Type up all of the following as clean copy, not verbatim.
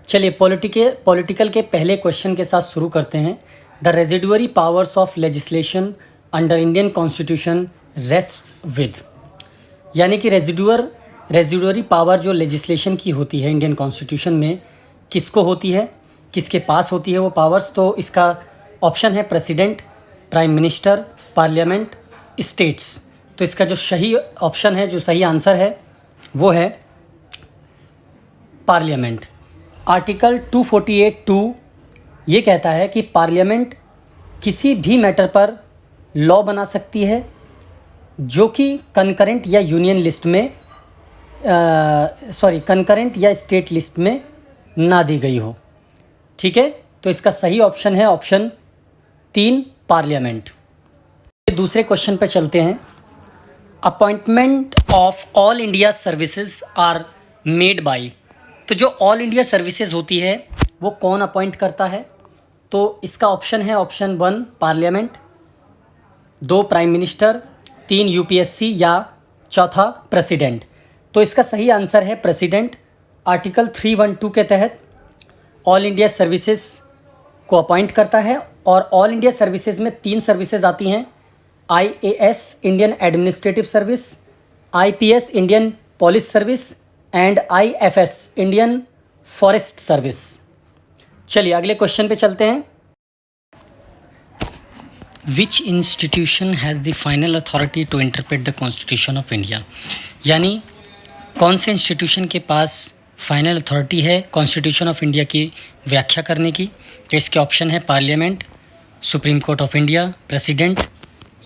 चलिए पॉलिटिकल के पहले क्वेश्चन के साथ शुरू करते हैं। The residuary powers of legislation under Indian constitution rests with, यानी कि रेजिडुअरी पावर जो लेजिस्लेशन की होती है इंडियन कॉन्स्टिट्यूशन में किसको होती है, किसके पास होती है वो पावर्स। तो इसका ऑप्शन है president, prime minister, parliament, states. तो इसका जो सही ऑप्शन है, जो सही आंसर है वो है पार्लियामेंट। आर्टिकल 248(2) ये कहता है कि पार्लियामेंट किसी भी मैटर पर लॉ बना सकती है जो कि कंकरेंट या यूनियन लिस्ट में कंकरेंट या स्टेट लिस्ट में ना दी गई हो। ठीक है, तो इसका सही ऑप्शन है ऑप्शन 3 पार्लियामेंट। दूसरे क्वेश्चन पर चलते हैं। Appointment of all India services are made by, तो जो ऑल इंडिया सर्विसेज होती है वो कौन अपॉइंट करता है। तो इसका ऑप्शन है option 1 parliament, 2 prime minister, 3 UPSC या चौथा प्रेसिडेंट। तो इसका सही आंसर है प्रेसिडेंट। आर्टिकल 312 के तहत ऑल इंडिया सर्विसेज को अपॉइंट करता है और ऑल इंडिया सर्विसेज में 3 सर्विसेज आती हैं। IAS Indian administrative service, IPS Indian police service and IFS Indian forest service. चलिए अगले क्वेश्चन पे चलते हैं। Which institution has the final authority to interpret the constitution of India, यानी कौन से इंस्टीट्यूशन के पास फाइनल अथॉरिटी है कॉन्स्टिट्यूशन ऑफ इंडिया की व्याख्या करने की। तो इसके ऑप्शन है parliament, supreme court of India, president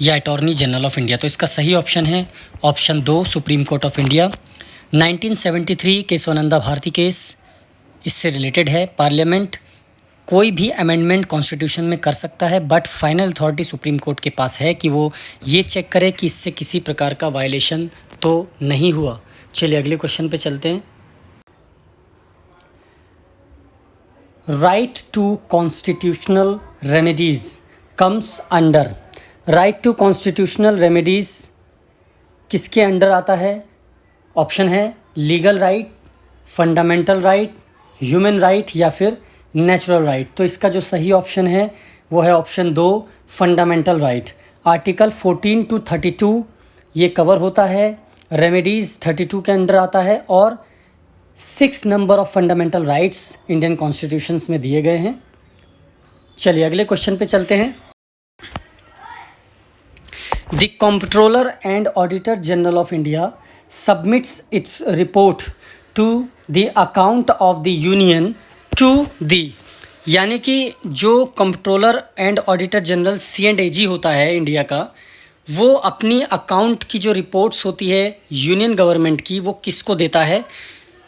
या अटॉर्नी जनरल ऑफ इंडिया। तो इसका सही ऑप्शन है option 2 supreme court of India. 1973 Keshavananda Bharati case इससे रिलेटेड है। पार्लियामेंट कोई भी अमेंडमेंट कॉन्स्टिट्यूशन में कर सकता है, but final authority supreme court के पास है कि वो ये चेक करे कि इससे किसी प्रकार का वायलेशन तो नहीं हुआ। चलिए अगले क्वेश्चन पे चलते हैं। Right to constitutional remedies comes under, right to constitutional remedies किसके अंडर आता है। ऑप्शन है legal right, fundamental right, human right या फिर नेचुरल राइट। तो इसका जो सही ऑप्शन है वो है option 2 fundamental right. Article 14 to 32 ये कवर होता है, रेमेडीज़ 32 के अंडर आता है और 6 number of fundamental rights Indian constitutions में दिए गए हैं। चलिए अगले क्वेश्चन पे चलते हैं। The controller and auditor general of India submits its report to the account of the union to the, यानी कि जो controller and auditor general C&AG होता है इंडिया का, वो अपनी अकाउंट की जो रिपोर्ट्स होती है यूनियन गवर्नमेंट की वो किसको देता है।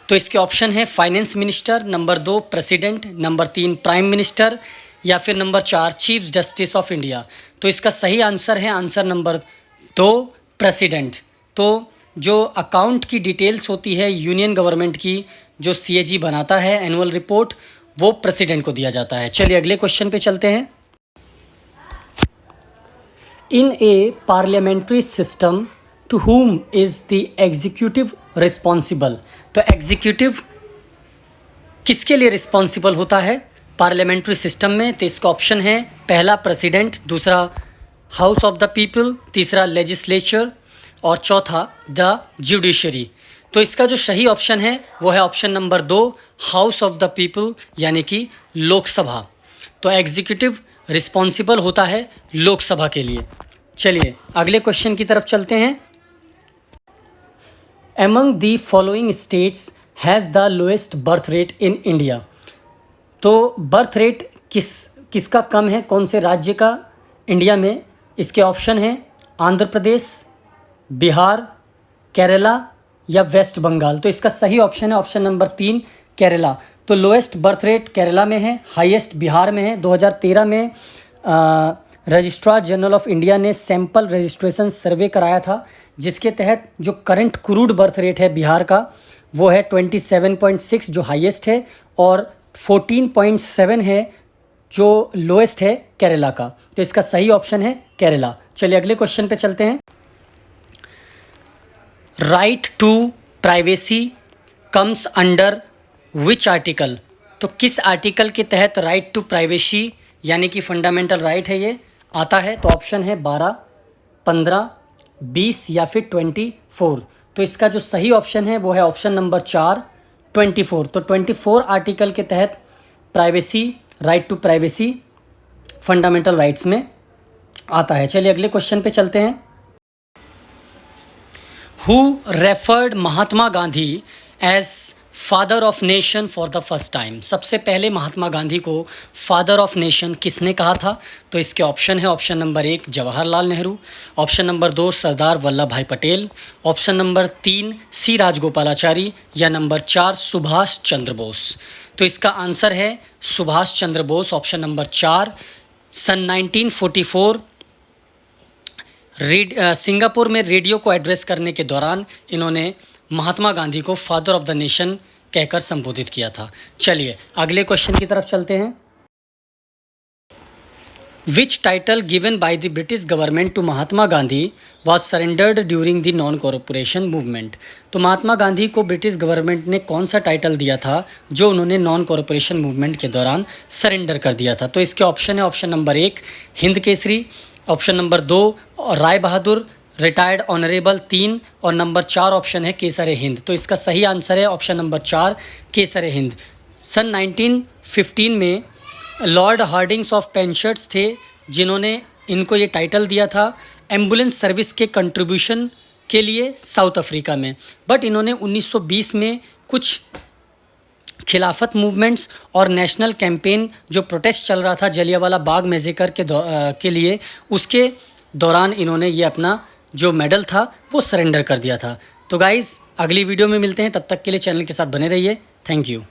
तो इसके ऑप्शन है finance minister, number 2 president, number 3 prime minister या फिर number 4 chief justice of India. तो इसका सही आंसर है आंसर नंबर 2 प्रेसिडेंट। तो जो अकाउंट की डिटेल्स होती है यूनियन गवर्नमेंट की, जो CAG बनाता है एनुअल रिपोर्ट, वो प्रेसिडेंट को दिया जाता है। चलिए अगले क्वेश्चन पे चलते हैं। In a parliamentary system to whom is the executive responsible, तो एग्जीक्यूटिव किसके लिए रिस्पॉन्सिबल होता है पार्लियामेंट्री सिस्टम में। तो इसका ऑप्शन है पहला प्रेसिडेंट, दूसरा हाउस ऑफ द पीपल, तीसरा लेजिस्लेचर और चौथा द जुडिशरी। तो इसका जो सही ऑप्शन है वो है option number 2 house of the people, यानी कि लोकसभा। तो एग्जीक्यूटिव रिस्पॉन्सिबल होता है लोकसभा के लिए। चलिए अगले क्वेश्चन की तरफ चलते हैं। Among the following states has the lowest birth rate in India, तो बर्थ रेट किसका कम है, कौन से राज्य का इंडिया में। इसके ऑप्शन हैं आंध्र प्रदेश, बिहार, केरला या वेस्ट बंगाल। तो इसका सही ऑप्शन है ऑप्शन नंबर 3 केरला। तो लोएस्ट बर्थ रेट केरला में है, हाईएस्ट बिहार में है। 2013 में रजिस्ट्रार जनरल ऑफ इंडिया ने सैंपल रजिस्ट्रेशन सर्वे कराया था, जिसके तहत जो करंट क्रूड बर्थ रेट है बिहार का वो है 27.6 जो हाईएस्ट है और 14.7 है जो लोएस्ट है केरला का। तो इसका सही ऑप्शन है केरला। चलिए अगले क्वेश्चन पे चलते हैं। Right to privacy comes under which article, तो किस आर्टिकल के तहत राइट टू प्राइवेसी यानी कि फंडामेंटल राइट है ये आता है? तो ऑप्शन है 12, 15, 20 या फिर 24। तो इसका जो सही ऑप्शन है वो है ऑप्शन नंबर 4, 24। तो 24 आर्टिकल के तहत privacy, right to privacy fundamental rights में आता है। चलिए अगले क्वेश्चन पे चलते हैं। Who referred Mahatma Gandhi as father of nation for the first time? सबसे पहले महात्मा गांधी को फादर ऑफ नेशन किसने कहा था? तो इसके ऑप्शन है, option number 1 Jawaharlal Nehru, option number 2 Sardar Vallabh भाई पटेल, ऑप्शन नंबर 3 सी राजगोपालाचारी या नंबर 4 सुभाष चंद्र बोस। तो इसका आंसर है सुभाष चंद्र बोस, ऑप्शन नंबर 4। सन 1944 सिंगापुर में रेडियो को एड्रेस करने के दौरान इन्होंने महात्मा गांधी को फादर ऑफ द नेशन कहकर संबोधित किया था। चलिए अगले क्वेश्चन की तरफ चलते हैं। Which title given by the British government to Mahatma Gandhi was surrendered during the non corporation movement? तो महात्मा गांधी को ब्रिटिश गवर्नमेंट ने कौन सा टाइटल दिया था जो उन्होंने नॉन कॉरपोरेशन मूवमेंट के दौरान सरेंडर कर दिया था? तो इसके ऑप्शन है, option number 1 Hind Kesari, option number 2 Rai Bahadur retired honourable 3 और नंबर 4 ऑप्शन है केसर हिंद। तो इसका सही आंसर है ऑप्शन नंबर 4 केसर हिंद। सन 1915 में लॉर्ड हार्डिंग्स ऑफ पेंशर्स थे जिन्होंने इनको ये टाइटल दिया था एम्बुलेंस सर्विस के कंट्रीब्यूशन के लिए साउथ अफ्रीका में। बट इन्होंने 1920 में कुछ खिलाफत मूवमेंट्स और नेशनल कैंपेन जो प्रोटेस्ट चल रहा था जलियांवाला बाग मैसेकर के लिए, उसके दौरान इन्होंने ये अपना जो मेडल था वो सरेंडर कर दिया था। तो गाइज़ अगली वीडियो में मिलते हैं, तब तक के लिए चैनल के साथ बने रहिए। Thank you.